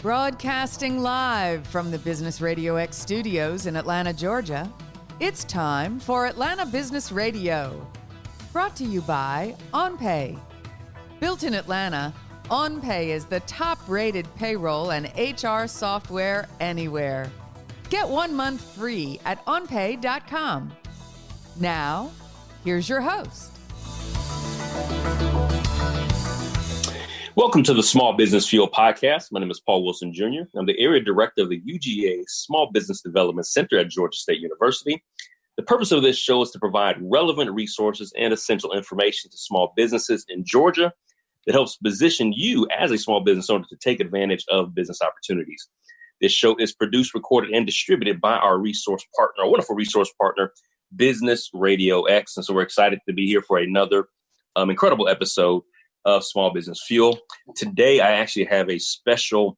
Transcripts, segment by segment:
Broadcasting live from the Business RadioX studios in Atlanta, Georgia, it's time for Atlanta Business Radio. Brought to you by OnPay. Built in Atlanta, OnPay is the top-rated payroll and HR software anywhere. Get 1 month free at onpay.com. Now, here's your host. Welcome to the Small Business Fuel Podcast. My name is Paul Wilson Jr. I'm the Area Director of the UGA Small Business Development Center at Georgia State University. The purpose of this show is to provide relevant resources and essential information to small businesses in Georgia that helps position you as a small business owner to take advantage of business opportunities. This show is produced, recorded, and distributed by our resource partner, our wonderful resource partner, Business RadioX. And so we're excited to be here for another incredible episode of Small Business Fuel. Today, I actually have a special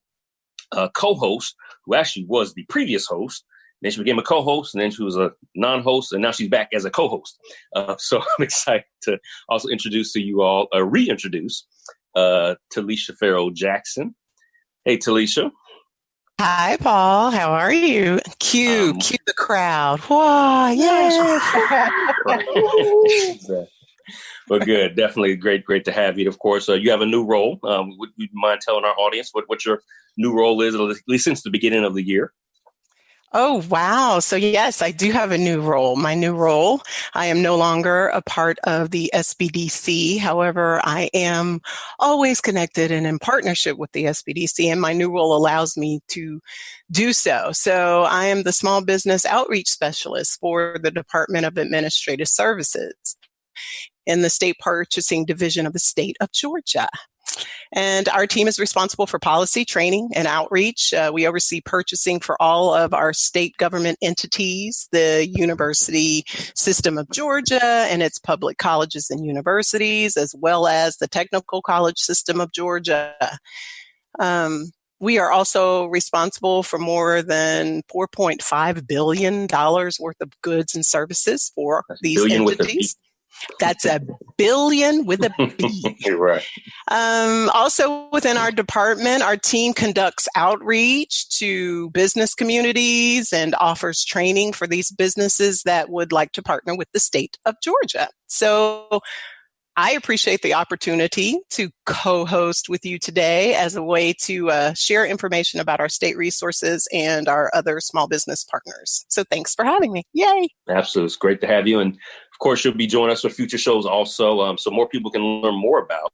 co-host who actually was the previous host. Then she became a co-host, and then she was a non-host, and now she's back as a co-host. So I'm excited to also introduce to you all, reintroduce Talisha Farrell-Jackson. Hey, Talisha. Hi, Paul. How are you? Cue the crowd. Wow, yes. Well, good. Definitely great to have you. Of course, you have a new role. Would you mind telling our audience what your new role is, at least since the beginning of the year? Oh, wow. So yes, I do have a new role. My new role, I am no longer a part of the SBDC. However, I am always connected and in partnership with the SBDC, and my new role allows me to do so. So I am the Small Business Outreach Specialist for the Department of Administrative Services in the State Purchasing Division of the state of Georgia. And our team is responsible for policy, training, and outreach. We oversee purchasing for all of our state government entities, the University System of Georgia and its public colleges and universities, as well as the Technical College System of Georgia. We are also responsible for more than $4.5 billion worth of goods and services for these entities. That's a billion with a B. Right. Also within our department, our team conducts outreach to business communities and offers training for these businesses that would like to partner with the state of Georgia. So I appreciate the opportunity to co-host with you today as a way to share information about our state resources and our other small business partners. So thanks for having me. Yay. Absolutely. It's great to have you. And of course, you'll be joining us for future shows also, so more people can learn more about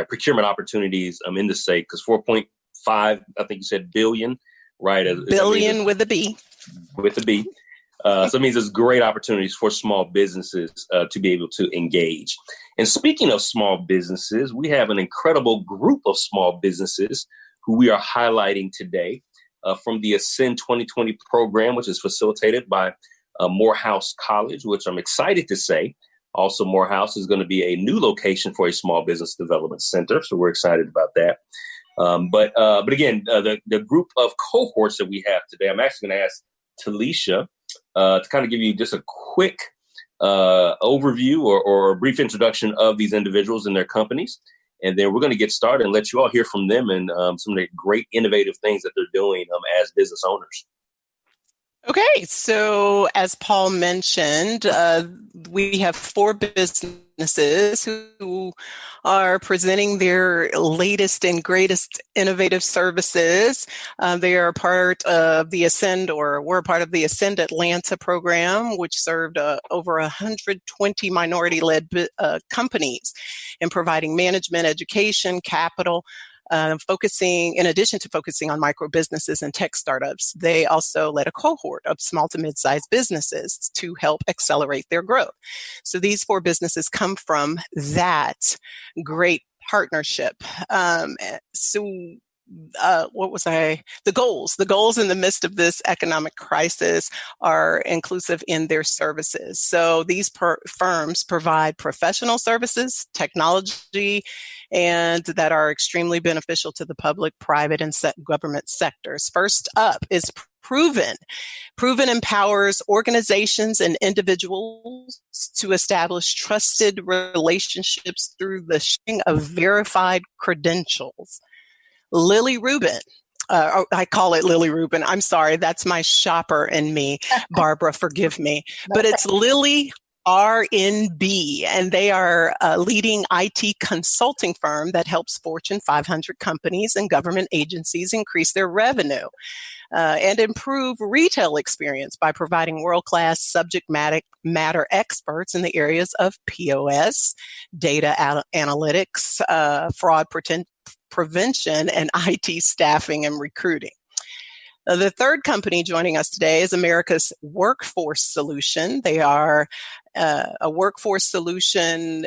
procurement opportunities in the state, because 4.5, I think you said billion, right? Billion with a B. With a B. So it means there's great opportunities for small businesses to be able to engage. And speaking of small businesses, we have an incredible group of small businesses who we are highlighting today from the Ascend 2020 program, which is facilitated by Morehouse College, which I'm excited to say. Also, Morehouse is going to be a new location for a small business development center. So we're excited about that. But again, the group of cohorts that we have today, I'm actually going to ask Talisha to kind of give you just a quick overview or a brief introduction of these individuals and their companies. And then we're going to get started and let you all hear from them and some of the great innovative things that they're doing as business owners. Okay, so as Paul mentioned, we have 4 businesses who are presenting their latest and greatest innovative services. They are part of the Ascend, or were part of the Ascend Atlanta program, which served over 120 minority-led companies in providing management, education, capital, in addition to focusing on micro businesses and tech startups. They also led a cohort of small to mid-sized businesses to help accelerate their growth. So these 4 businesses come from that great partnership. The goals in the midst of this economic crisis are inclusive in their services. So these firms provide professional services, technology, and that are extremely beneficial to the public, private, and government sectors. First up is Pruuvn. Pruuvn empowers organizations and individuals to establish trusted relationships through the sharing of verified credentials. Lillii I call it Lillii Rubin. I'm sorry, that's my shopper in me. Barbara, forgive me. But it's Lillii RNB, and they are a leading IT consulting firm that helps Fortune 500 companies and government agencies increase their revenue and improve retail experience by providing world-class subject matter experts in the areas of POS, data analytics, fraud prevention, and IT staffing and recruiting. The third company joining us today is America's Workforce Solution. They are a workforce solution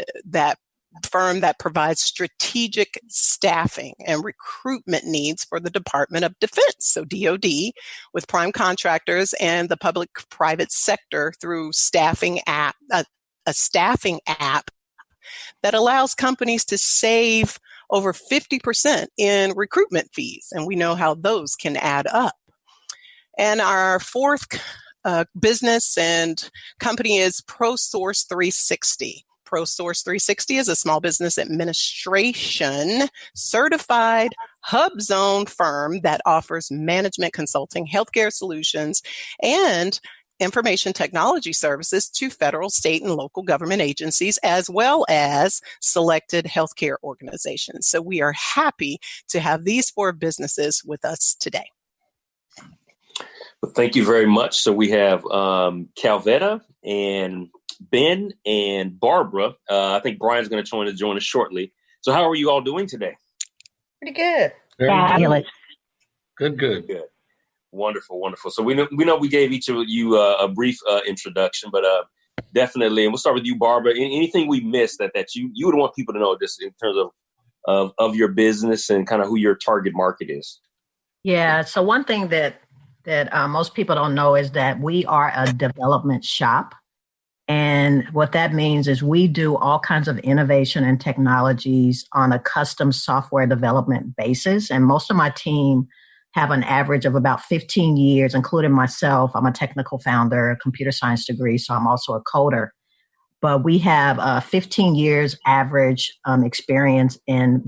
firm that provides strategic staffing and recruitment needs for the Department of Defense, so DoD, with prime contractors and the public-private sector through a staffing app that allows companies to save over 50% in recruitment fees, and we know how those can add up. And our fourth business and company is ProSource 360. ProSource 360 is a small business administration certified hub zone firm that offers management consulting, healthcare solutions, and information technology services to federal, state, and local government agencies, as well as selected healthcare organizations. So we are happy to have these four businesses with us today. Well, thank you very much. So we have Calvetta and Ben and Barbara. I think Brian's going to join us shortly. So how are you all doing today? Pretty good. Fabulous. Good. Wonderful. So we know we gave each of you a brief introduction, but definitely, and we'll start with you, Barbara. Anything we missed that you would want people to know just in terms of your business and kind of who your target market is? Yeah. So one thing that most people don't know is that we are a development shop. And what that means is we do all kinds of innovation and technologies on a custom software development basis. And most of my team have an average of about 15 years, including myself. I'm a technical founder, a computer science degree, so I'm also a coder. But we have 15 years average experience in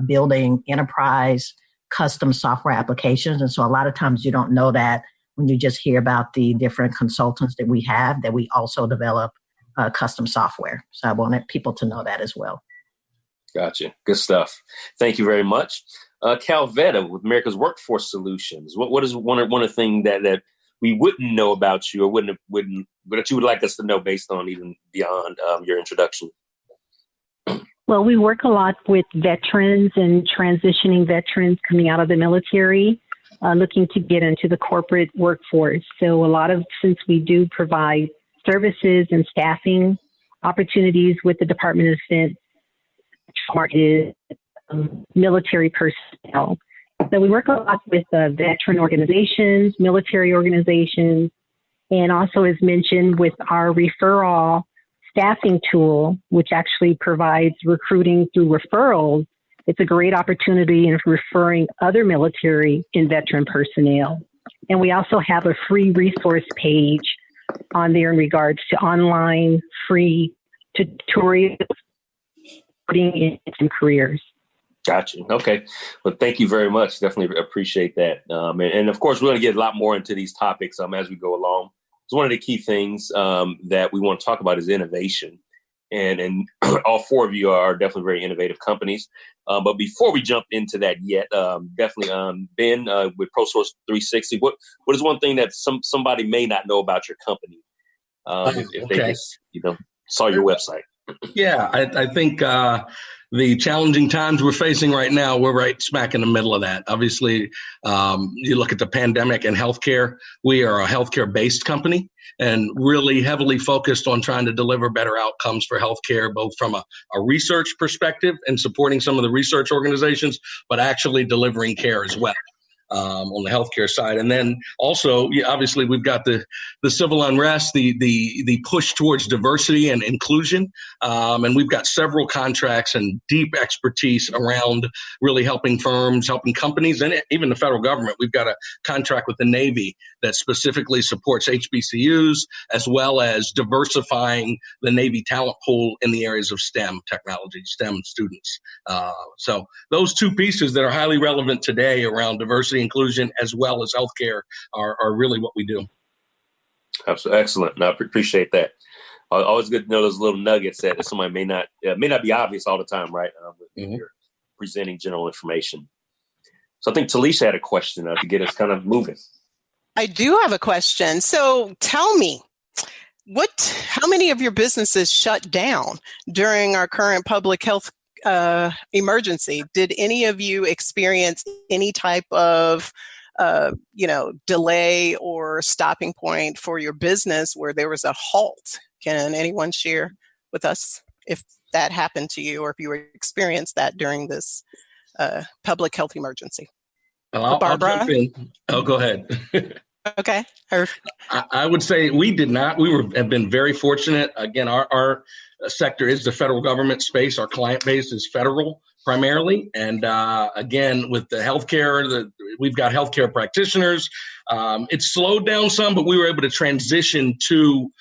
building enterprise custom software applications. And so a lot of times you don't know that when you just hear about the different consultants that we have, that we also develop custom software. So I wanted people to know that as well. Gotcha. Good stuff. Thank you very much. Calvetta with America's Workforce Solutions. What is one of the things that we wouldn't know about you, or that you would like us to know based on even beyond your introduction? Well, we work a lot with veterans and transitioning veterans coming out of the military, looking to get into the corporate workforce. So since we do provide services and staffing opportunities with the Department of Defense, is military personnel. So we work a lot with veteran organizations, military organizations, and also, as mentioned, with our referral staffing tool, which actually provides recruiting through referrals. It's a great opportunity in referring other military and veteran personnel. And we also have a free resource page on there in regards to online free tutorials in careers. Gotcha. Okay. Well, thank you very much. Definitely appreciate that. And of course, we're going to get a lot more into these topics as we go along. So one of the key things that we want to talk about is innovation. And all four of you are definitely very innovative companies. But before we jump into that yet, definitely, Ben, with ProSource 360, what is one thing that somebody may not know about your company if they just saw your website? Yeah, I think the challenging times we're facing right now, we're right smack in the middle of that. Obviously, you look at the pandemic and healthcare, we are a healthcare-based company and really heavily focused on trying to deliver better outcomes for healthcare, both from a research perspective and supporting some of the research organizations, but actually delivering care as well. On the healthcare side. And then also, obviously, we've got the civil unrest, the push towards diversity and inclusion. And we've got several contracts and deep expertise around really helping firms, helping companies, and even the federal government. We've got a contract with the Navy that specifically supports HBCUs, as well as diversifying the Navy talent pool in the areas of STEM technology, STEM students. So those two pieces that are highly relevant today around diversity inclusion, as well as healthcare are really what we do. Absolutely. Excellent. No, I appreciate that. Always good to know those little nuggets that somebody may not be obvious all the time, right? When you're presenting general information. So I think Talisha had a question to get us kind of moving. I do have a question. So tell me, how many of your businesses shut down during our current public health emergency? Did any of you experience any type of delay or stopping point for your business where there was a halt? Can anyone share with us if that happened to you or if you experienced that during this public health emergency? Barbara? I'll jump in. Oh, go ahead. Okay. I would say we did not. Have been very fortunate. Again, our sector is the federal government space. Our client base is federal primarily. And again, with the healthcare, we've got healthcare practitioners. It's slowed down some, but we were able to transition to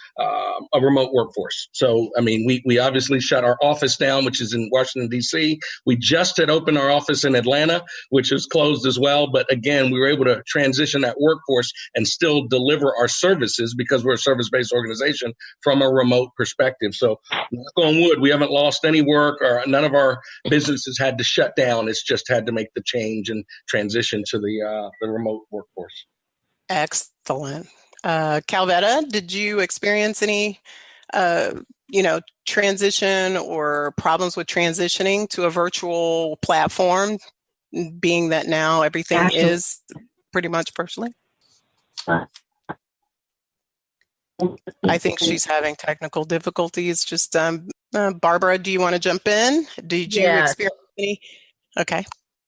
a remote workforce. So, I mean, we obviously shut our office down, which is in Washington, D.C. We just had opened our office in Atlanta, which is closed as well. But again, we were able to transition that workforce and still deliver our services because we're a service-based organization from a remote perspective. So, knock on wood, we haven't lost any work or none of our businesses had to shut down. It's just had to make the change and transition to the remote workforce. Excellent. Calvetta, did you experience any, transition or problems with transitioning to a virtual platform, being that now everything is pretty much virtually? I think she's having technical difficulties. Just Barbara, do you want to jump in? Did you experience any? Okay.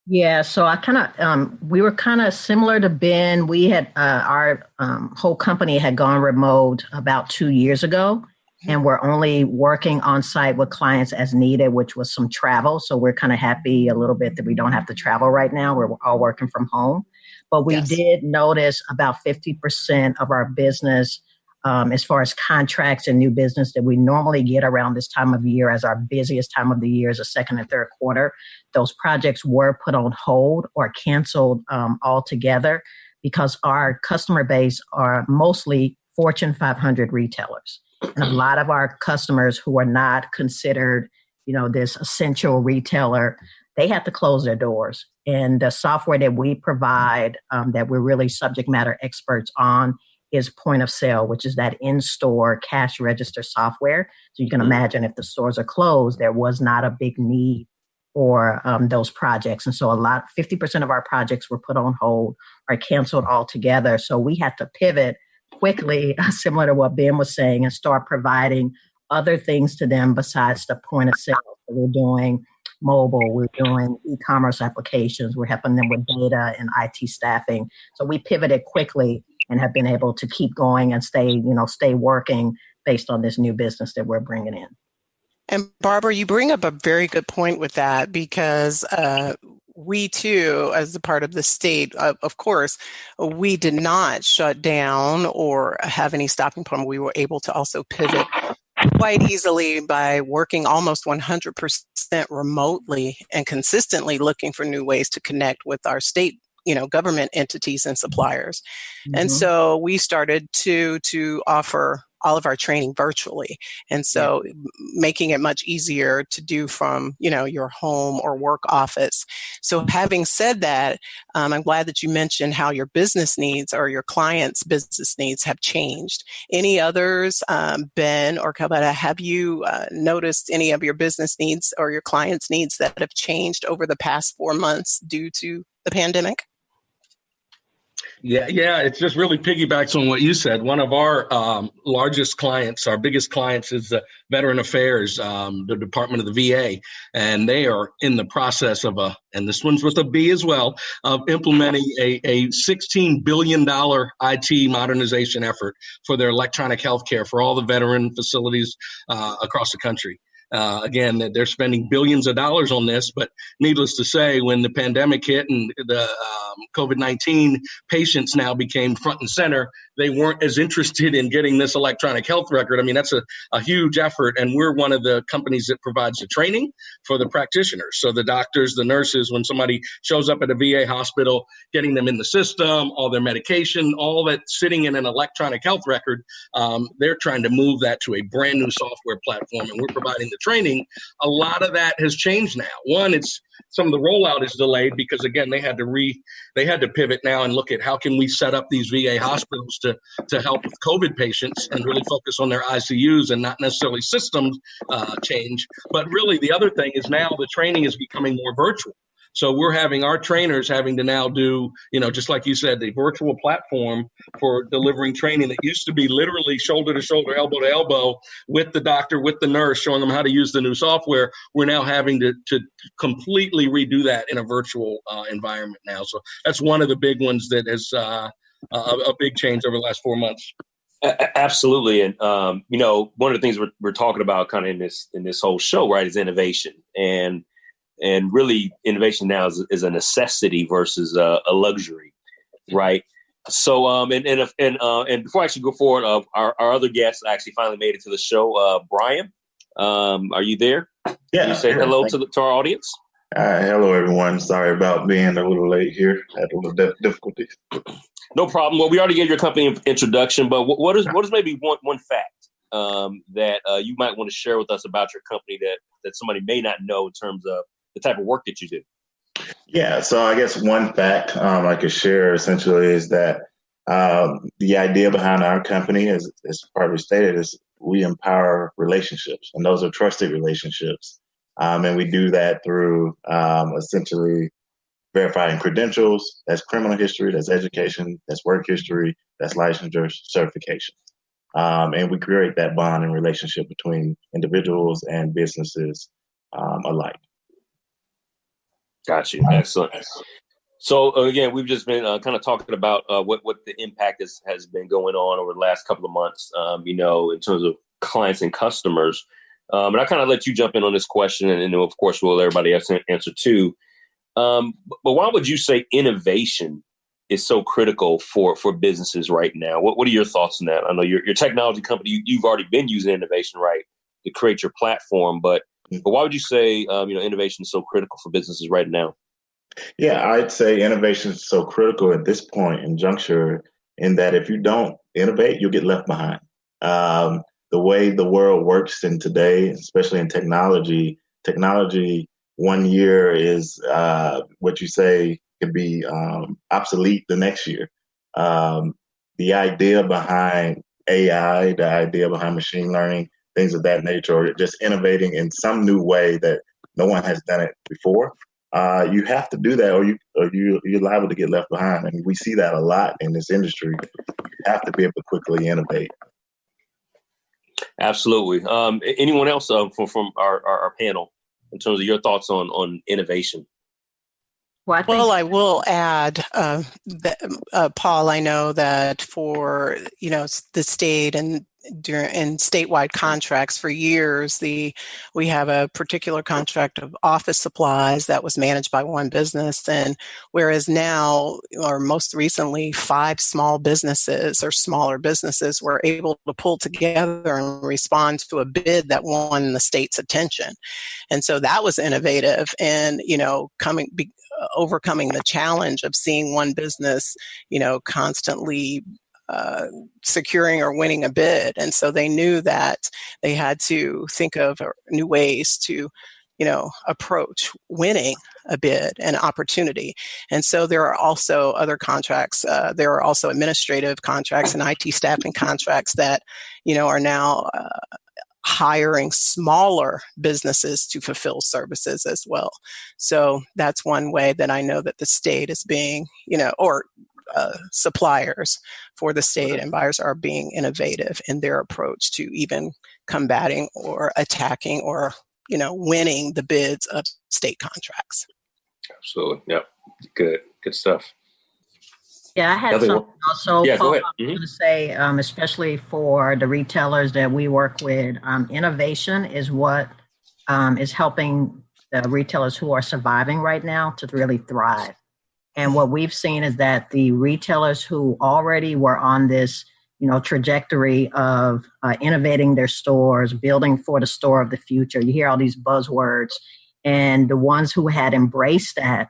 Yeah, so I kind of, we were kind of similar to Ben. We had, our whole company had gone remote about 2 years ago, and we're only working on site with clients as needed, which was some travel. So we're kind of happy a little bit that we don't have to travel right now. We're all working from home. But we did notice about 50% of our business, as far as contracts and new business that we normally get around this time of year as our busiest time of the year is the second and third quarter. Those projects were put on hold or canceled altogether because our customer base are mostly Fortune 500 retailers. And a lot of our customers who are not considered, this essential retailer, they have to close their doors. And the software that we provide that we're really subject matter experts on is point of sale, which is that in-store cash register software. So you can imagine if the stores are closed, there was not a big need for those projects. And so 50% of our projects were put on hold or canceled altogether. So we had to pivot quickly, similar to what Ben was saying, and start providing other things to them besides the point of sale. So we're doing mobile, we're doing e-commerce applications, we're helping them with data and IT staffing. So we pivoted quickly and have been able to keep going and stay working based on this new business that we're bringing in. And Barbara, you bring up a very good point with that because we too, as a part of the state, of course, we did not shut down or have any stopping point. We were able to also pivot quite easily by working almost 100% remotely and consistently looking for new ways to connect with our state government entities and suppliers. Mm-hmm. And so we started to offer all of our training virtually. And so making it much easier to do from, your home or work office. So having said that, I'm glad that you mentioned how your business needs or your clients' business needs have changed. Any others, Ben or Calvetta, have you noticed any of your business needs or your clients' needs that have changed over the past 4 months due to the pandemic? Yeah, it just really piggybacks on what you said. One of our largest clients, our biggest clients, is the Veteran Affairs, the Department of the VA, and they are in the process of and this one's with a B as well, of implementing a $16 billion IT modernization effort for their electronic healthcare for all the veteran facilities across the country. Again, they're spending billions of dollars on this, but needless to say, when the pandemic hit and the COVID-19 patients now became front and center, they weren't as interested in getting this electronic health record. I mean, that's a huge effort. And we're one of the companies that provides the training for the practitioners. So the doctors, the nurses, when somebody shows up at a VA hospital, getting them in the system, all their medication, all that sitting in an electronic health record, they're trying to move that to a brand new software platform. And we're providing the training. A lot of that has changed now. One, it's some of the rollout is delayed because, again, they had to pivot now and look at how can we set up these VA hospitals to help with COVID patients and really focus on their ICUs and not necessarily systems change. But really, the other thing is now the training is becoming more virtual. So we're having our trainers having to now do, just like you said, the virtual platform for delivering training that used to be literally shoulder to shoulder, elbow to elbow with the doctor, with the nurse, showing them how to use the new software. We're now having to completely redo that in a virtual environment now. So that's one of the big ones that has a big change over the last 4 months. Absolutely. And, one of the things we're talking about kind of in this whole show, right, is innovation. And really, innovation now is a necessity versus a luxury, right? So, and before I actually go forward, our other guest actually finally made it to the show. Bryan, are you there? Yeah. Can you say hello to our audience? Hello, everyone. Sorry about being a little late here. Had a little difficulties. No problem. Well, we already gave your company introduction, but what is maybe one fact that you might want to share with us about your company that somebody may not know in terms of the type of work that you do? Yeah, so I guess one fact I could share essentially is that the idea behind our company, as probably stated, is we empower relationships, and those are trusted relationships. And we do that through essentially verifying credentials. That's criminal history, that's education, that's work history, that's licensure, certification. And we create that bond and relationship between individuals and businesses alike. Got you. Excellent. So again, we've just been kind of talking about what the impact has been going on over the last couple of months, in terms of clients and customers. And I kind of let you jump in on this question, and of course, we'll let everybody else answer too. But why would you say innovation is so critical for businesses right now? What are your thoughts on that? I know your technology company, you've already been using innovation, right, to create your platform, but why would you say, innovation is so critical for businesses right now? Yeah, I'd say innovation is so critical at this point in juncture in that if you don't innovate, you'll get left behind. The way the world works in today, especially in technology 1 year is what you say can be obsolete the next year. The idea behind AI, the idea behind machine learning, things of that nature, or just innovating in some new way that no one has done it before. You have to do that, or you're liable to get left behind. And we see that a lot in this industry. You have to be able to quickly innovate. Absolutely. Anyone else from our panel in terms of your thoughts on innovation? Well, I will add, that, Paul, I know that for, the state and statewide contracts for years, we have a particular contract of office supplies that was managed by one business. And whereas now, or most recently, 5 small businesses or smaller businesses were able to pull together and respond to a bid that won the state's attention. And so that was innovative and, overcoming the challenge of seeing one business, constantly securing or winning a bid. And so they knew that they had to think of new ways to, approach winning a bid and opportunity. And so there are also other contracts. There are also administrative contracts and IT staffing contracts that, are now hiring smaller businesses to fulfill services as well. So that's one way that I know that the state is being, or suppliers for the state and buyers are being innovative in their approach to even combating or attacking or, winning the bids of state contracts. Absolutely. Yep. Good stuff. Yeah, I had something also. Yeah, go ahead. I was going to say, especially for the retailers that we work with, innovation is what is helping the retailers who are surviving right now to really thrive. And what we've seen is that the retailers who already were on this, trajectory of innovating their stores, building for the store of the future. You hear all these buzzwords, and the ones who had embraced that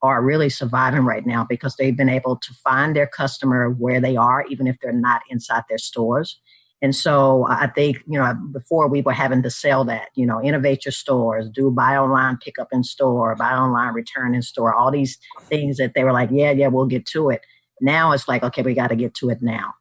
are really surviving right now because they've been able to find their customer where they are, even if they're not inside their stores. And so I think, before we were having to sell that, innovate your stores, do buy online, pick up in store, buy online, return in store, all these things that they were like, yeah, we'll get to it. Now it's like, okay, we got to get to it now.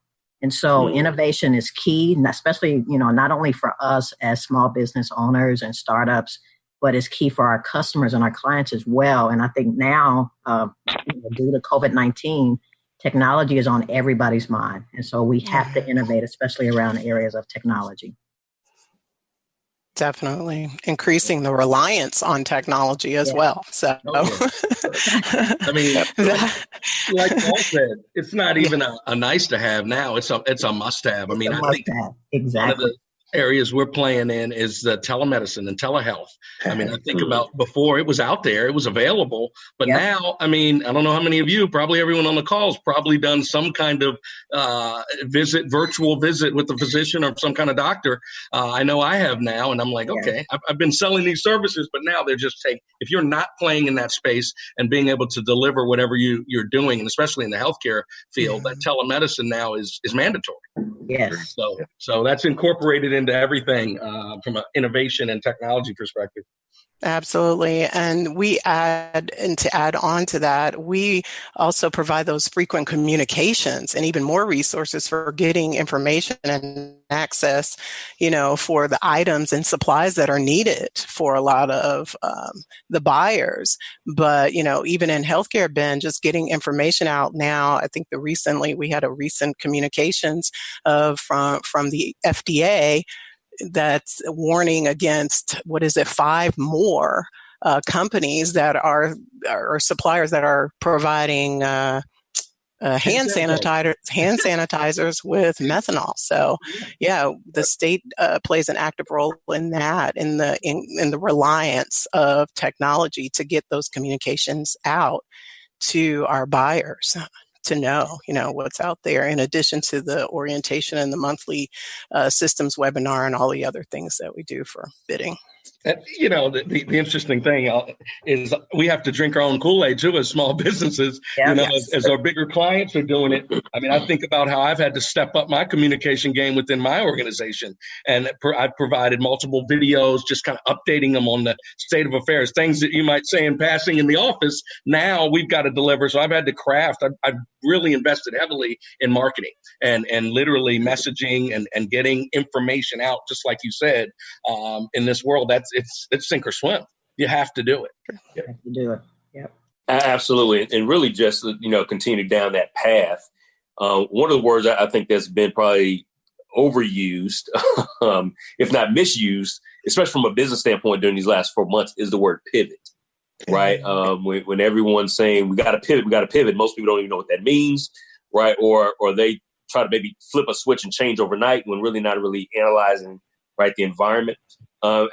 And so innovation is key, especially, not only for us as small business owners and startups, but it's key for our customers and our clients as well. And I think now, due to COVID-19, technology is on everybody's mind. And so we have to innovate, especially around areas of technology. Definitely increasing the reliance on technology as well. So, I mean, like Paul said, it's not even a nice to have now. It's a must have. I mean, I think exactly. One of the areas we're playing in is the telemedicine and telehealth. I mean, I think about before it was out there, it was available, but now, I mean, I don't know how many of you, probably everyone on the call has probably done some kind of virtual visit with a physician or some kind of doctor. I know I have now, and I'm like, okay, I've been selling these services, but now they're just if you're not playing in that space and being able to deliver whatever you're doing, and especially in the healthcare field, that telemedicine now is mandatory. Yes. So that's incorporated into everything from an innovation and technology perspective. Absolutely. And to add on to that, we also provide those frequent communications and even more resources for getting information and access, for the items and supplies that are needed for a lot of the buyers. But, even in healthcare, Ben, just getting information out now, I think we had a recent communications from the FDA that's warning against, 5 more companies that are suppliers that are providing hand sanitizers with methanol. So, the state plays an active role in that, in the reliance of technology to get those communications out to our buyers, to know, what's out there, in addition to the orientation and the monthly systems webinar and all the other things that we do for bidding. And, the interesting thing is we have to drink our own Kool-Aid too as small businesses, as our bigger clients are doing it. I mean, I think about how I've had to step up my communication game within my organization. And I've provided multiple videos, just kind of updating them on the state of affairs, things that you might say in passing in the office. Now we've got to deliver. So I've had to craft. I've really invested heavily in marketing and literally messaging and getting information out, just like you said, in this world. It's sink or swim. You have to do it. You have to do it. Yep. Absolutely. And really just, continue down that path. One of the words I think that's been probably overused, if not misused, especially from a business standpoint during these last 4 months, is the word pivot, right? When everyone's saying we got to pivot, most people don't even know what that means, right? Or they try to maybe flip a switch and change overnight when really not really analyzing, right, the environment.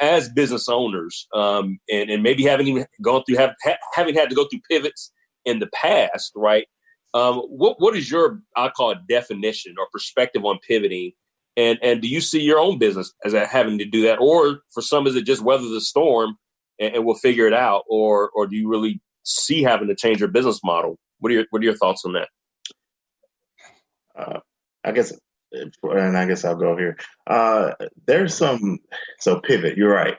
As business owners, and maybe having had to go through pivots in the past, right? What is your, I'll call it, definition or perspective on pivoting? And do you see your own business as having to do that? Or for some, is it just weather the storm and we'll figure it out? Or do you really see having to change your business model? What are your thoughts on that? I guess I'll go here. So pivot, you're right.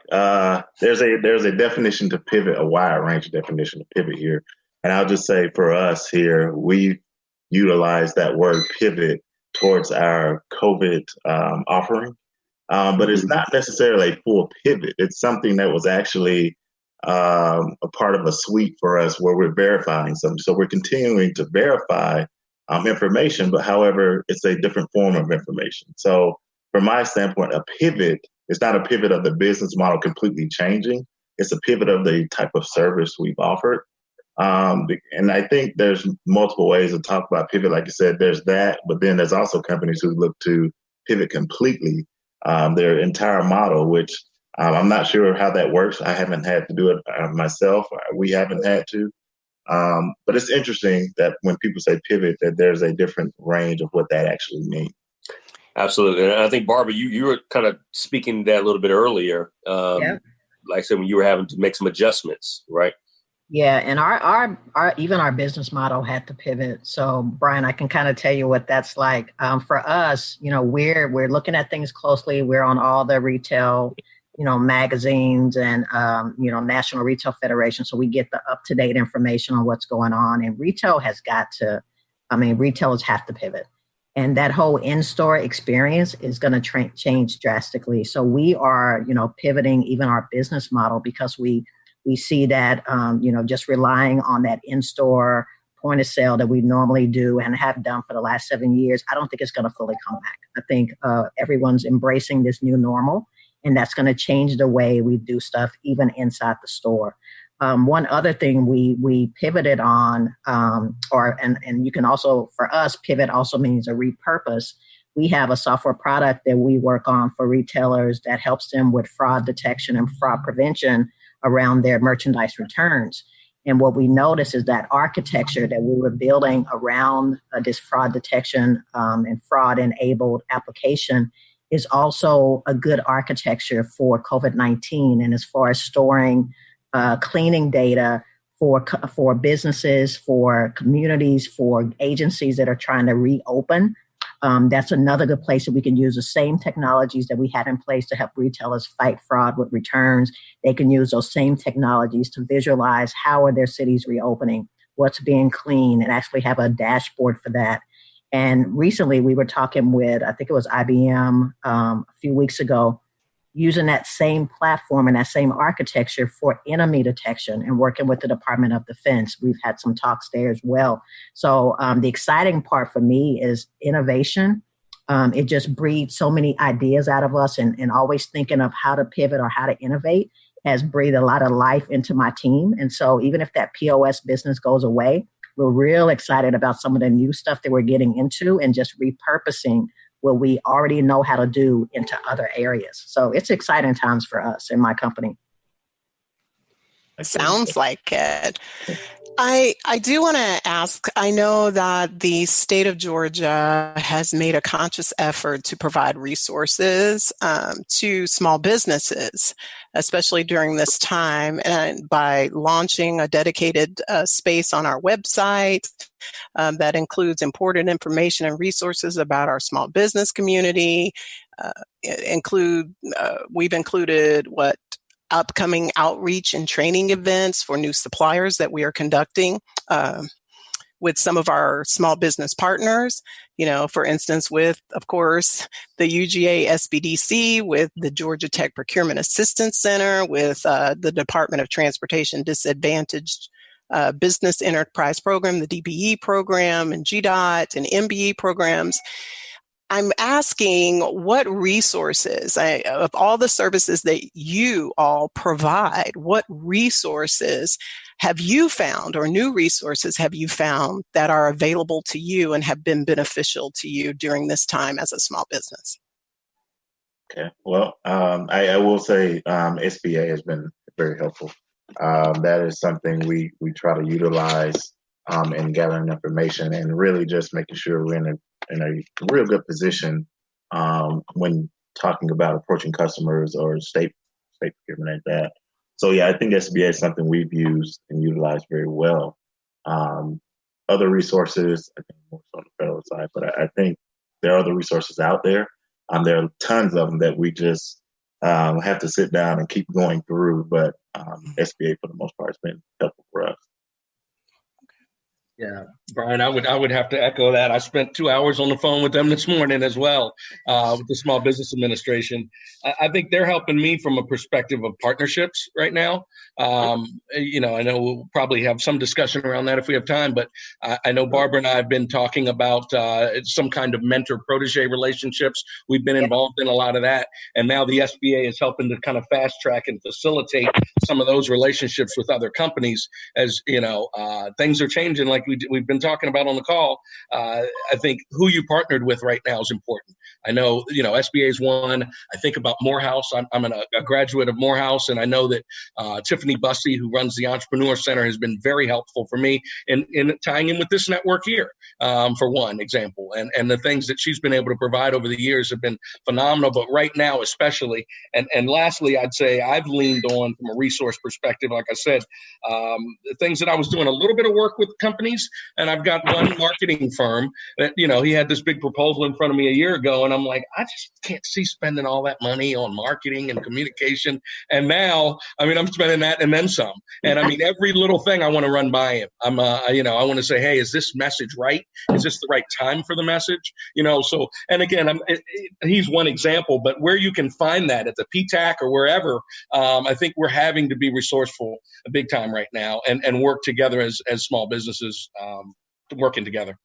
There's a definition to pivot, a wide range of definition to pivot here. And I'll just say for us here, we utilize that word pivot towards our COVID offering. But it's not necessarily a full pivot. It's something that was actually a part of a suite for us where we're verifying something. So we're continuing to verify information, but however, it's a different form of information. So from my standpoint, a pivot is not a pivot of the business model completely changing. It's a pivot of the type of service we've offered. And I think there's multiple ways to talk about pivot. Like you said, there's that, but then there's also companies who look to pivot completely their entire model, which I'm not sure how that works. I haven't had to do it myself. We haven't had to. But it's interesting that when people say pivot, that there's a different range of what that actually means. Absolutely. And I think, Barbara, you were kind of speaking that a little bit earlier. Like I said, when you were having to make some adjustments, right? Yeah, and our even our business model had to pivot. So, Bryan, I can kind of tell you what that's like. For us, we're looking at things closely. We're on all the retail, magazines and National Retail Federation. So we get the up-to-date information on what's going on. And retailers have to pivot. And that whole in-store experience is going to change drastically. So we are, pivoting even our business model because we see that, just relying on that in-store point of sale that we normally do and have done for the last 7 years, I don't think it's going to fully come back. I think everyone's embracing this new normal, and that's going to change the way we do stuff even inside the store. One other thing we pivoted on, and you can also, for us, pivot also means a repurpose. We have a software product that we work on for retailers that helps them with fraud detection and fraud prevention around their merchandise returns. And what we noticed is that architecture that we were building around this fraud detection and fraud-enabled application is also a good architecture for COVID-19. And as far as storing cleaning data for businesses, for communities, for agencies that are trying to reopen, that's another good place that we can use the same technologies that we had in place to help retailers fight fraud with returns. They can use those same technologies to visualize how are their cities reopening, what's being cleaned, and actually have a dashboard for that. And recently we were talking with, I think it was IBM a few weeks ago, using that same platform and that same architecture for enemy detection and working with the Department of Defense. We've had some talks there as well. So the exciting part for me is innovation. It just breeds so many ideas out of us, and always thinking of how to pivot or how to innovate has breathed a lot of life into my team. And so even if that POS business goes away, we're real excited about some of the new stuff that we're getting into and just repurposing what we already know how to do into other areas. So it's exciting times for us in my company. Sounds like it. I do want to ask, I know that the state of Georgia has made a conscious effort to provide resources to small businesses, especially during this time, and by launching a dedicated space on our website that includes important information and resources about our small business community. We've included upcoming outreach and training events for new suppliers that we are conducting with some of our small business partners, for instance, with, of course, the UGA SBDC, with the Georgia Tech Procurement Assistance Center, with the Department of Transportation Disadvantaged Business Enterprise Program, the DBE program, and GDOT and MBE programs. I'm asking what resources, of all the services that you all provide, what resources have you found, or new resources have you found that are available to you and have been beneficial to you during this time as a small business? Okay, well, I will say SBA has been very helpful. That is something we try to utilize in gathering information and really just making sure we're in a real good position when talking about approaching customers or state procurement like that. So yeah, I think SBA is something we've used and utilized very well. Other resources, I think more so on the federal side, but I think there are other resources out there. There are tons of them that we just have to sit down and keep going through, but SBA for the most part has been helpful for us. Yeah, Bryan, I would have to echo that. I spent 2 hours on the phone with them this morning as well, with the Small Business Administration. I think they're helping me from a perspective of partnerships right now. I know we'll probably have some discussion around that if we have time, but I know Barbara and I have been talking about some kind of mentor-protege relationships. We've been involved in a lot of that, and now the SBA is helping to kind of fast track and facilitate some of those relationships with other companies. As things are changing, like we've been talking about on the call. I think who you partnered with right now is important. I know, SBA is one. I think about Morehouse. I'm a graduate of Morehouse, and I know that Tiffany Bussey, who runs the Entrepreneur Center, has been very helpful for me in tying in with this network here, for one example. And the things that she's been able to provide over the years have been phenomenal, but right now especially. And lastly, I'd say I've leaned on, from a resource perspective, like I said, the things that I was doing a little bit of work with companies, and I've got one marketing firm that, he had this big proposal in front of me a year ago, and I'm like, I just can't see spending all that money on marketing and communication. And now, I'm spending that and then some. And every little thing I want to run by him. I want to say, hey, is this message right? Is this the right time for the message? So, and again, he's one example, but where you can find that at the PTAC or wherever, I think we're having to be resourceful big time right now and work together as small businesses working together.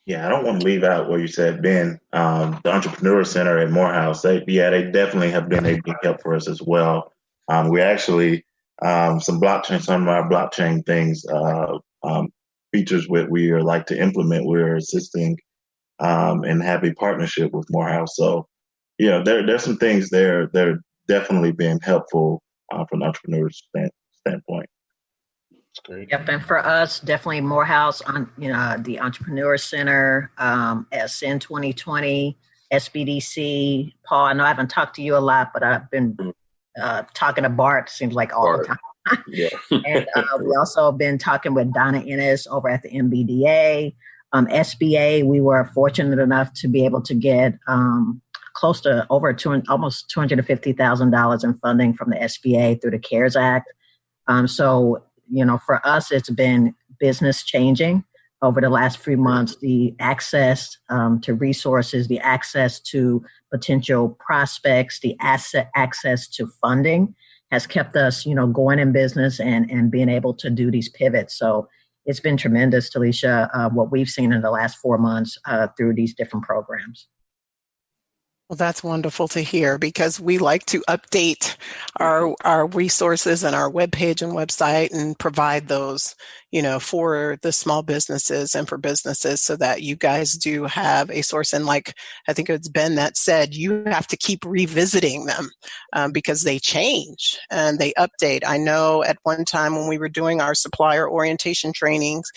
Yeah, I don't want to leave out what you said, Ben. The Entrepreneur Center at Morehouse, they definitely have been a big help for us as well. We actually, some of our blockchain things, features we are like to implement, we're assisting and have a partnership with Morehouse. So, there's some things there that are definitely been helpful from the entrepreneur's standpoint. Great. Yep, and for us, definitely Morehouse on the Entrepreneur Center, SN 2020, SBDC. Paul, I know I haven't talked to you a lot, but I've been talking to Bart. Seems like all the time. Yeah. And we also been talking with Donna Ennis over at the MBDA, SBA. We were fortunate enough to be able to get close to almost $250,000 in funding from the SBA through the CARES Act. So, for us, it's been business changing over the last few months. The access to resources, the access to potential prospects, the access to funding has kept us, going in business and being able to do these pivots. So it's been tremendous, Talisha, what we've seen in the last 4 months through these different programs. Well, that's wonderful to hear, because we like to update our resources and our webpage and website and provide those, for the small businesses and for businesses, so that you guys do have a source. And like, I think it's Ben that said, you have to keep revisiting them because they change and they update. I know at one time when we were doing our supplier orientation trainings,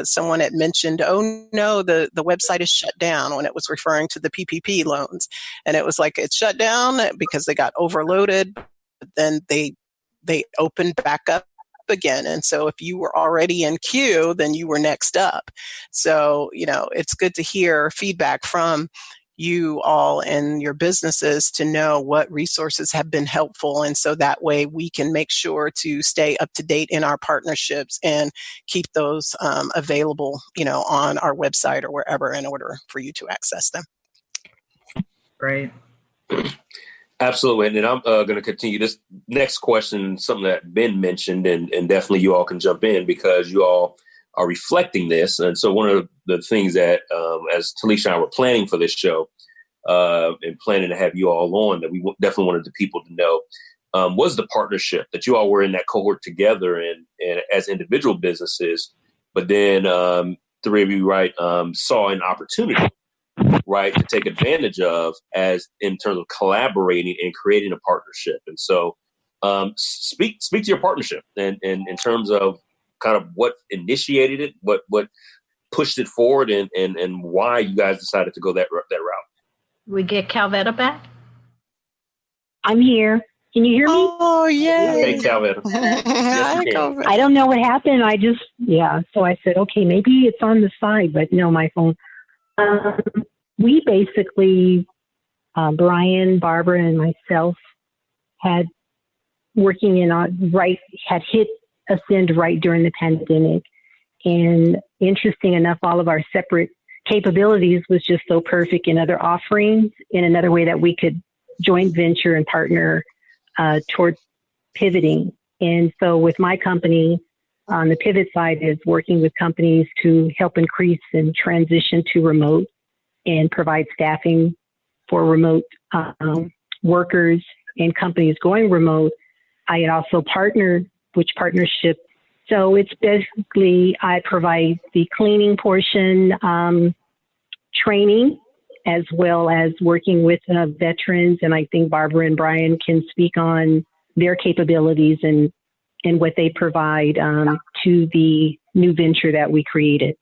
someone had mentioned, oh no, the website is shut down, when it was referring to the PPP loans. And it was like, it's shut down because they got overloaded, but then they opened back up again. And so if you were already in queue, then you were next up. So, it's good to hear feedback from you all and your businesses to know what resources have been helpful. And so that way we can make sure to stay up to date in our partnerships and keep those available, on our website or wherever, in order for you to access them. Great. Absolutely. And I'm going to continue this next question, something that Ben mentioned, and definitely you all can jump in because you all are reflecting this. And so one of the things that, as Talisha and I were planning for this show and planning to have you all on, that we definitely wanted the people to know was the partnership that you all were in that cohort together and as individual businesses. But then three of you, right, saw an opportunity, right, to take advantage of as in terms of collaborating and creating a partnership. And so speak to your partnership and in terms of kind of what initiated it, what pushed it forward, and why you guys decided to go that route. We get Calvetta back? I'm here. Can you hear me? Oh, yay. Hey, Calvetta. Yes, we can. I don't know what happened. So I said, okay, maybe it's on the side, but no, my phone. We basically, Brian, Barbara, and myself had had hit Ascend right during the pandemic. And interesting enough, all of our separate capabilities was just so perfect in other offerings, in another way that we could joint venture and partner towards pivoting. And so with my company, on the pivot side is working with companies to help increase and transition to remote and provide staffing for remote workers and companies going remote. I had also partnered, so it's basically I provide the cleaning portion, training, as well as working with veterans. And I think Barbara and Bryan can speak on their capabilities and what they provide to the new venture that we created.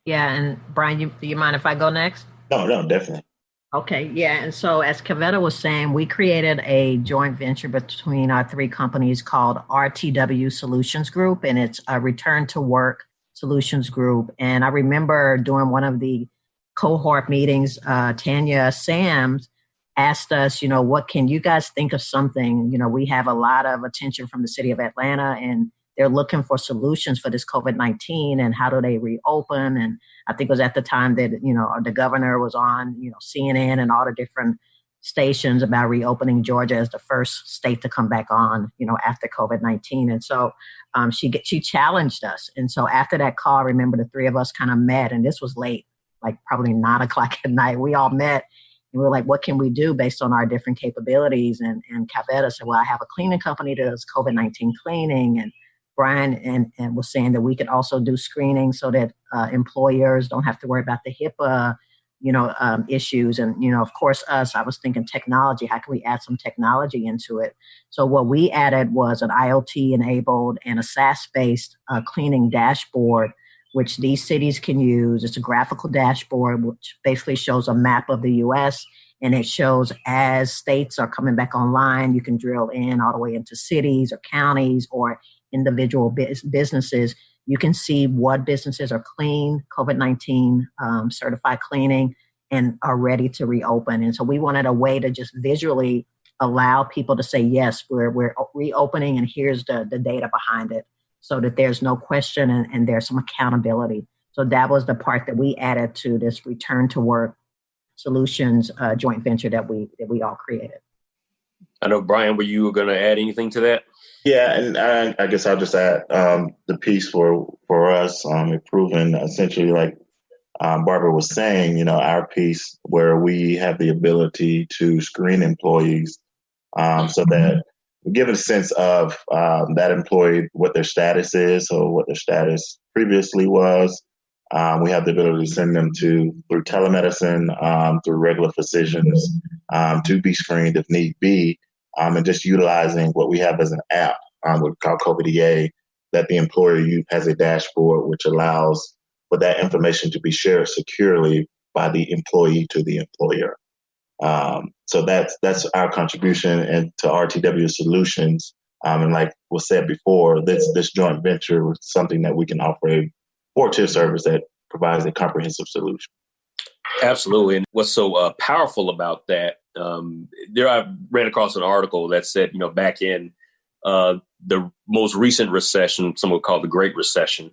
Yeah, and Bryan, do you mind if I go next? No, definitely. Okay, yeah, and so as Calvetta was saying, we created a joint venture between our three companies called Rtw Solutions Group, and it's a Return to Work Solutions Group. And I remember during one of the cohort meetings, Tanya Sams asked us, what can you guys think of something? We have a lot of attention from the city of Atlanta, and they're looking for solutions for this COVID-19 and how do they reopen. And I think it was at the time that, the governor was on, CNN and all the different stations about reopening Georgia as the first state to come back on, after COVID-19. And so she challenged us. And so after that call, I remember the three of us kind of met, and this was late, like probably 9:00 at night. We all met and we were like, what can we do based on our different capabilities? And Calvetta said, well, I have a cleaning company that does COVID-19 cleaning. And Bryan and was saying that we could also do screening so that employers don't have to worry about the HIPAA, issues. And, of course, I was thinking technology. How can we add some technology into it? So what we added was an IoT-enabled and a SaaS-based cleaning dashboard, which these cities can use. It's a graphical dashboard, which basically shows a map of the U.S., and it shows as states are coming back online, you can drill in all the way into cities or counties or individual businesses. You can see what businesses are clean, COVID-19 certified cleaning, and are ready to reopen. And so we wanted a way to just visually allow people to say, yes, we're reopening, and here's the data behind it, so that there's no question and there's some accountability. So that was the part that we added to this Return to Work Solutions joint venture that we all created. I know, Bryan, were you going to add anything to that? Yeah, and I guess I'll just add the piece for us at Pruuvn, essentially, like Barbara was saying, our piece where we have the ability to screen employees so that we give a sense of that employee, what their status is or what their status previously was. We have the ability to send them through telemedicine, through regular physicians, to be screened if need be. And just utilizing what we have as an app, we call COVID-EA, that the employer has a dashboard which allows for that information to be shared securely by the employee to the employer. So that's our contribution and to Rtw Solutions. And like was said before, this joint venture is something that we can offer a 4-tier service that provides a comprehensive solution. Absolutely. And what's so powerful about that, I ran across an article that said, back in the most recent recession, some would call the Great Recession,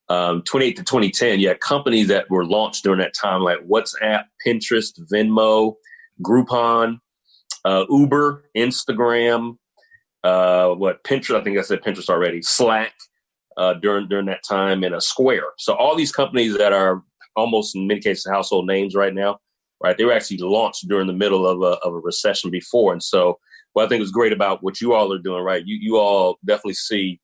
28 to 2010, you had companies that were launched during that time, like WhatsApp, Pinterest, Venmo, Groupon, Uber, Instagram, Pinterest, I think I said Pinterest already, Slack, during that time, and a Square. So all these companies that are almost in many cases household names right now, right? They were actually launched during the middle of a recession before. And so what I think is great about what you all are doing, right? You all definitely see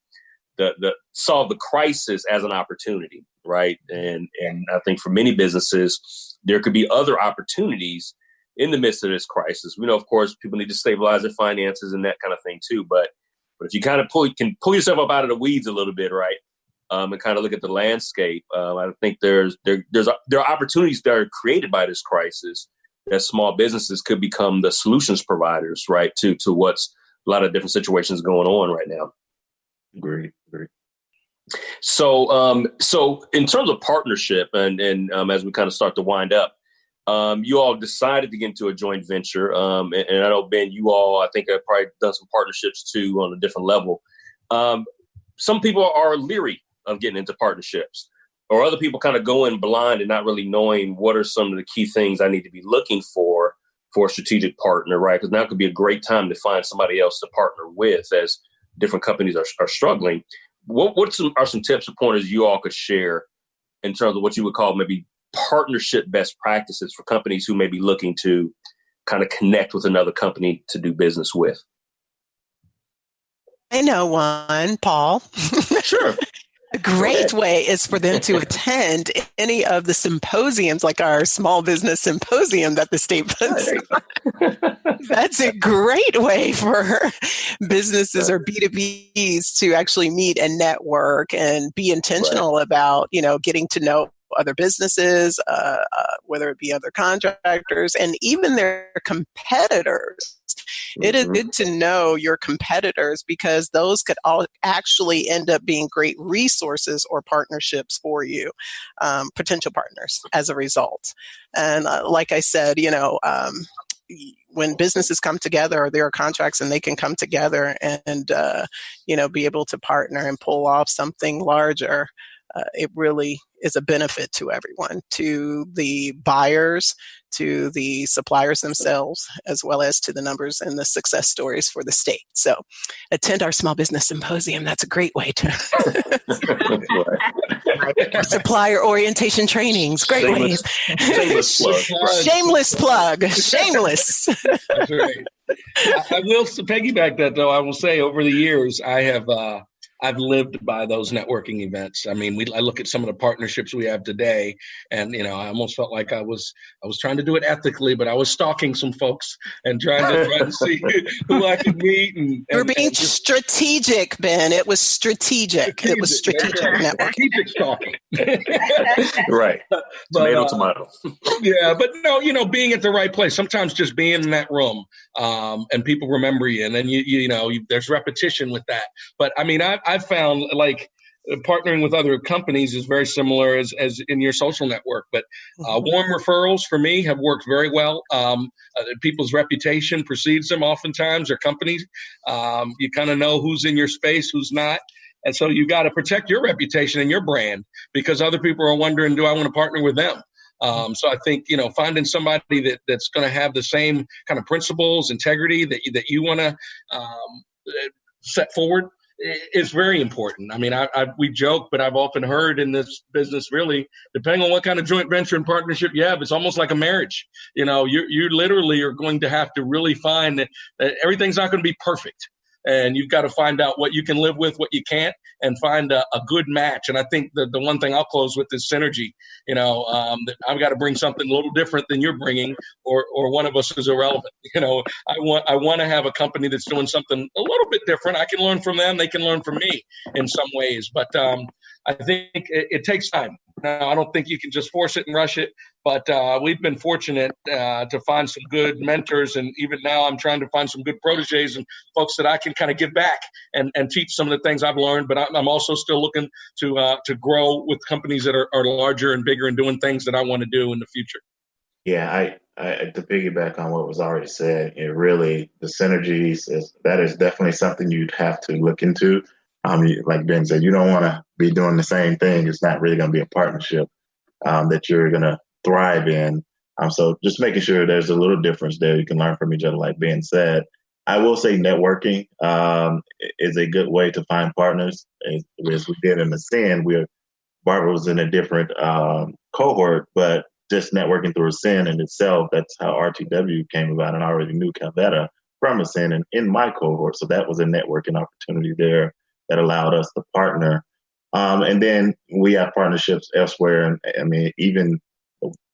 solve the crisis as an opportunity, right? And I think for many businesses, there could be other opportunities in the midst of this crisis. We know, of course, people need to stabilize their finances and that kind of thing too. But if you kind of pull yourself up out of the weeds a little bit, right? And kind of look at the landscape. I think there are opportunities that are created by this crisis that small businesses could become the solutions providers, right, to what's a lot of different situations going on right now. Agreed. So in terms of partnership, and as we kind of start to wind up, you all decided to get into a joint venture, and I know, Ben, you all, I think, have probably done some partnerships too on a different level. Some people are leery of getting into partnerships, or other people kind of go in blind and not really knowing what are some of the key things I need to be looking for a strategic partner, right? Because now could be a great time to find somebody else to partner with as different companies are struggling. What are some tips or pointers you all could share in terms of what you would call maybe partnership best practices for companies who may be looking to kind of connect with another company to do business with? I know one, Paul. Sure. A great way is for them to attend any of the symposiums, like our small business symposium that the state puts on. That's a great way for businesses or B2Bs to actually meet and network and be intentional about, getting to know other businesses, whether it be other contractors and even their competitors. It is good to know your competitors because those could all actually end up being great resources or partnerships for you, potential partners as a result. And like I said, when businesses come together or there are contracts and they can come together and, be able to partner and pull off something larger, it really is a benefit to everyone, to the buyers, to the suppliers themselves, as well as to the numbers and the success stories for the state. So attend our small business symposium. That's a great way to supplier orientation trainings. Great ways. Shameless plug. Shameless plug. Shameless. That's right. I will piggyback that, though. I will say over the years, I've lived by those networking events. I mean, I look at some of the partnerships we have today, and I almost felt like I was trying to do it ethically, but I was stalking some folks and trying to see who I could meet. You're being strategic, Ben. It was strategic. It was strategic networking. Strategic stalking. Right. Tomato. Yeah, but no, being at the right place. Sometimes just being in that room, and people remember you, and then there's repetition with that. But I mean, I've found like partnering with other companies is very similar as in your social network, but warm referrals for me have worked very well. People's reputation precedes them oftentimes, or companies. You kind of know who's in your space, who's not. And so you got to protect your reputation and your brand because other people are wondering, do I want to partner with them? So I think, finding somebody that's going to have the same kind of principles, integrity that you want to set forward is very important. I mean, we joke, but I've often heard in this business, really, depending on what kind of joint venture and partnership you have, it's almost like a marriage. You literally are going to have to really find that everything's not going to be perfect. And you've got to find out what you can live with, what you can't, and find a good match. And I think the one thing I'll close with is synergy. That I've got to bring something a little different than you're bringing, or one of us is irrelevant. I want to have a company that's doing something a little bit different. I can learn from them. They can learn from me in some ways. But I think it takes time. Now, I don't think you can just force it and rush it, but we've been fortunate to find some good mentors, and even now I'm trying to find some good proteges and folks that I can kind of give back and teach some of the things I've learned, but I'm also still looking to grow with companies that are larger and bigger and doing things that I want to do in the future. Yeah, I to piggyback on what was already said, the synergies that is definitely something you'd have to look into. Like Ben said, you don't want to be doing the same thing. It's not really going to be a partnership that you're going to thrive in. So just making sure there's a little difference there. You can learn from each other, like Ben said. I will say networking is a good way to find partners. As we did in the SIN, Barbara was in a different cohort, but just networking through a SIN in itself, that's how RTW came about. And I already knew Calvetta from a SIN and in my cohort. So that was a networking opportunity there that allowed us to partner. And then we have partnerships elsewhere. And I mean, even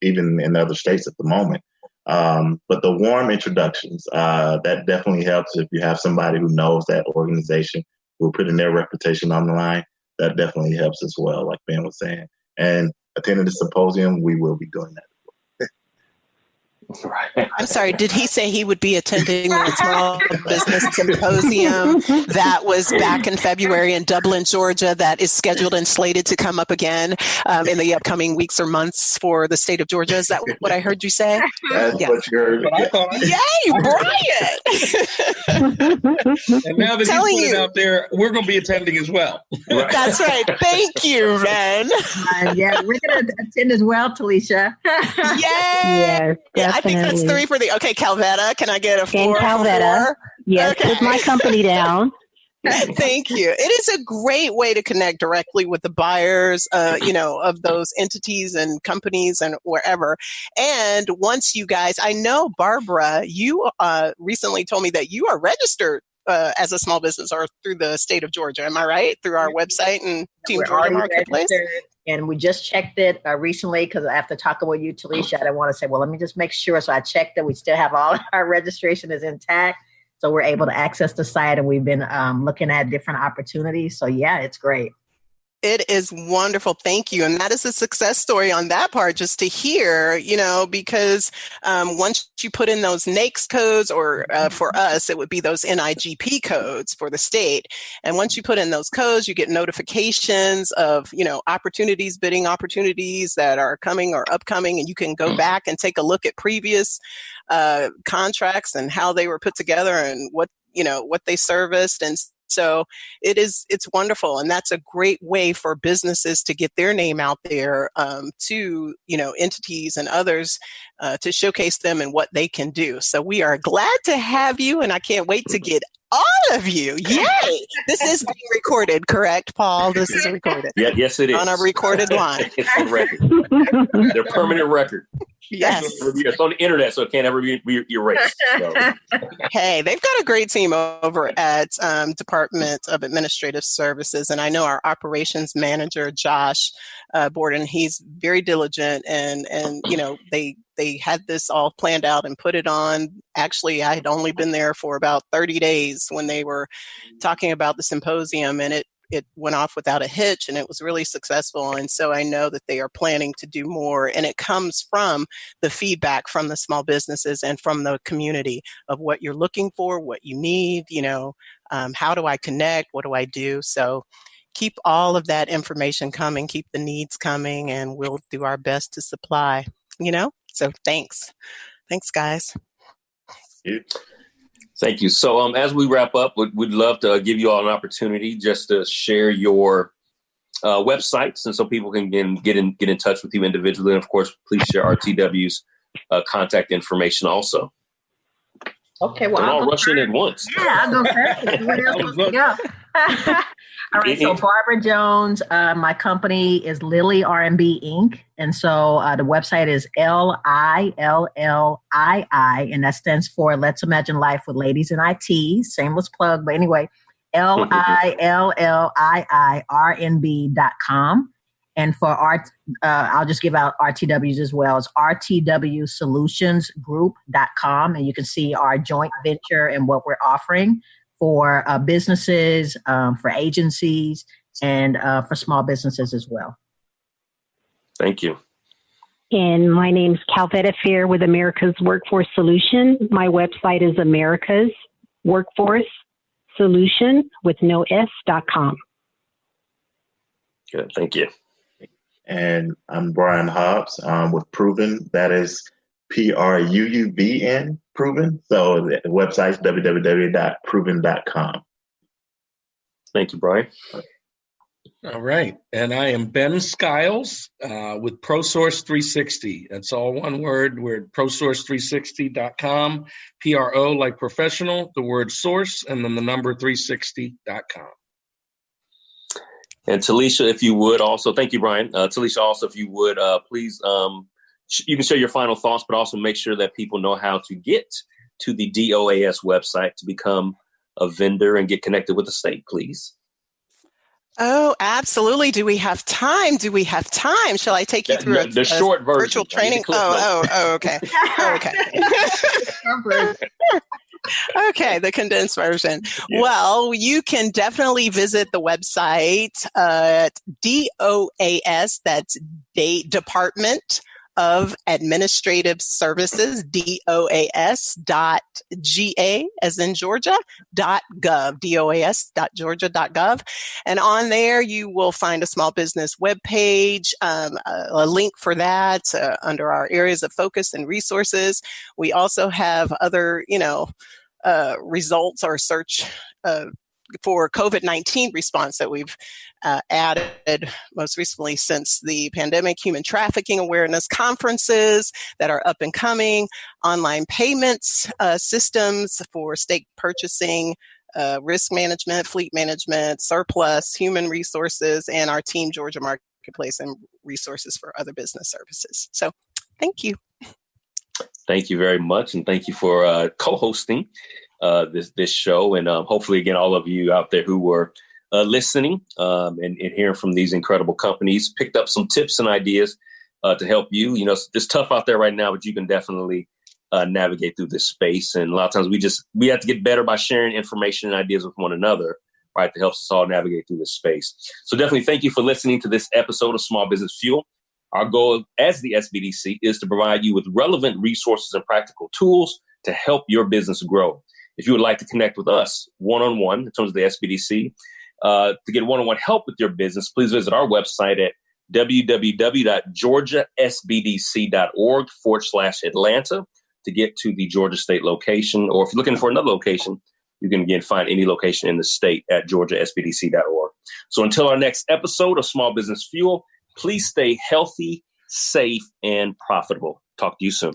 in other states at the moment. But the warm introductions, that definitely helps if you have somebody who knows that organization, who are putting their reputation on the line. That definitely helps as well, like Ben was saying. And attending the symposium, we will be doing that. Right. I'm sorry, did he say he would be attending the Small Business Symposium that was back in February in Dublin, Georgia, that is scheduled and slated to come up again in the upcoming weeks or months for the state of Georgia? Is that what I heard you say? That's what you heard. Yay, Bryan! And now that you put it out there, we're going to be attending as well. Right. That's right. Thank you, Ben. Yeah, we're going to attend as well, Talisha. Yay! Yes, I think that's 3 for the. Okay, Calvetta, can I get a 4? And Calvetta. Yes, okay. put my company down. Thank you. It is a great way to connect directly with the buyers, of those entities and companies and wherever. And once you guys, I know, Barbara, you recently told me that you are registered as a small business or through the state of Georgia. Am I right? Through our website and Team Georgia Marketplace? And we just checked it recently because after talking with you, Talisha, I didn't want to say, well, let me just make sure. So I checked that we still have all our registration is intact. So we're able to access the site, and we've been looking at different opportunities. So yeah, it's great. It is wonderful. Thank you. And that is a success story on that part, just to hear, because once you put in those NAICS codes, or for us, it would be those NIGP codes for the state. And once you put in those codes, you get notifications of, opportunities, bidding opportunities that are coming or upcoming. And you can go back and take a look at previous contracts and how they were put together and what they serviced. And so it's wonderful. And that's a great way for businesses to get their name out there to, entities and others to showcase them and what they can do. So we are glad to have you, and I can't wait to get all of you. Yay! This is being recorded, correct, Paul? This is recorded. Yeah, yes, it is. On a recorded line. It's a record. They're permanent record. Yes. It's on the internet, so it can't ever be erased. So. Hey, they've got a great team over at Department of Administrative Services. And I know our operations manager, Josh Borden, he's very diligent. And they had this all planned out and put it on. Actually, I had only been there for about 30 days when they were talking about the symposium, and it went off without a hitch, and it was really successful. And so I know that they are planning to do more, and it comes from the feedback from the small businesses and from the community of what you're looking for, what you need, how do I connect, what do I do? So keep all of that information coming, keep the needs coming, and we'll do our best to supply, So thanks, guys. Thank you. So as we wrap up, we'd love to give you all an opportunity just to share your websites, and so people can get in touch with you individually. And of course, please share RTW's contact information also. Okay, well, I'll rush in at once. Yeah, I'll go first. What else supposed to go? All right, so Barbara Jones, my company is Lillii RNB Inc. And so the website is LILLII, and that stands for Let's Imagine Life with Ladies in IT. Shameless plug, but anyway, LILLII-RNB.com. And for I'll just give out RTWs as well. It's Rtw Solutions Group.com. And you can see our joint venture and what we're offering for businesses, for agencies, and for small businesses as well. Thank you. And my name's Calvetta Phair with America's Workforce Solution. My website is America's Workforce Solution with no S.com. Good. Thank you. And I'm Bryan Hobbs with Pruuvn. That is Pruuvn, Pruuvn. So the website's www.pruuvn.com. Thank you, Bryan. All right. And I am Ben Skyles with ProSource 360. That's all one word. We're at ProSource360.com. PRO like professional, the word source, and then the number 360.com. And Talisha, if you would also, thank you, Bryan. Talisha, also, if you would, please, you can share your final thoughts, but also make sure that people know how to get to the DOAS website to become a vendor and get connected with the state, please. Oh, absolutely. Do we have time? Shall I take you through the short version. Virtual training? Okay. Okay. Okay, the condensed version. Yeah. Well, you can definitely visit the website at DOAS, that's Department of Administrative Services, DOAS.GA as in Georgia, .gov, DOAS.georgia.gov. And on there, you will find a small business webpage, a link for that under our areas of focus and resources. We also have other, results or search for COVID-19 response that we've added most recently since the pandemic, human trafficking awareness conferences that are up and coming, online payments systems for state purchasing, risk management, fleet management, surplus, human resources, and our Team Georgia Marketplace and resources for other business services. So thank you. Thank you very much. And thank you for co-hosting this show. And hopefully, again, all of you out there who were listening and hearing from these incredible companies picked up some tips and ideas to help you. You know, it's tough out there right now, but you can definitely navigate through this space. And a lot of times we have to get better by sharing information and ideas with one another, right, that helps us all navigate through this space. So definitely thank you for listening to this episode of Small Business Fuel. Our goal as the SBDC is to provide you with relevant resources and practical tools to help your business grow. If you would like to connect with us one-on-one in terms of the SBDC, to get one-on-one help with your business, please visit our website at www.georgiasbdc.org/Atlanta to get to the Georgia State location. Or if you're looking for another location, you can again find any location in the state at georgiasbdc.org. So until our next episode of Small Business Fuel, please stay healthy, safe, and profitable. Talk to you soon.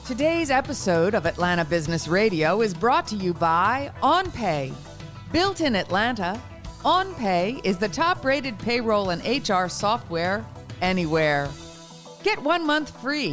Today's episode of Atlanta Business Radio is brought to you by OnPay. Built in Atlanta, OnPay is the top-rated payroll and HR software anywhere. Get 1 month free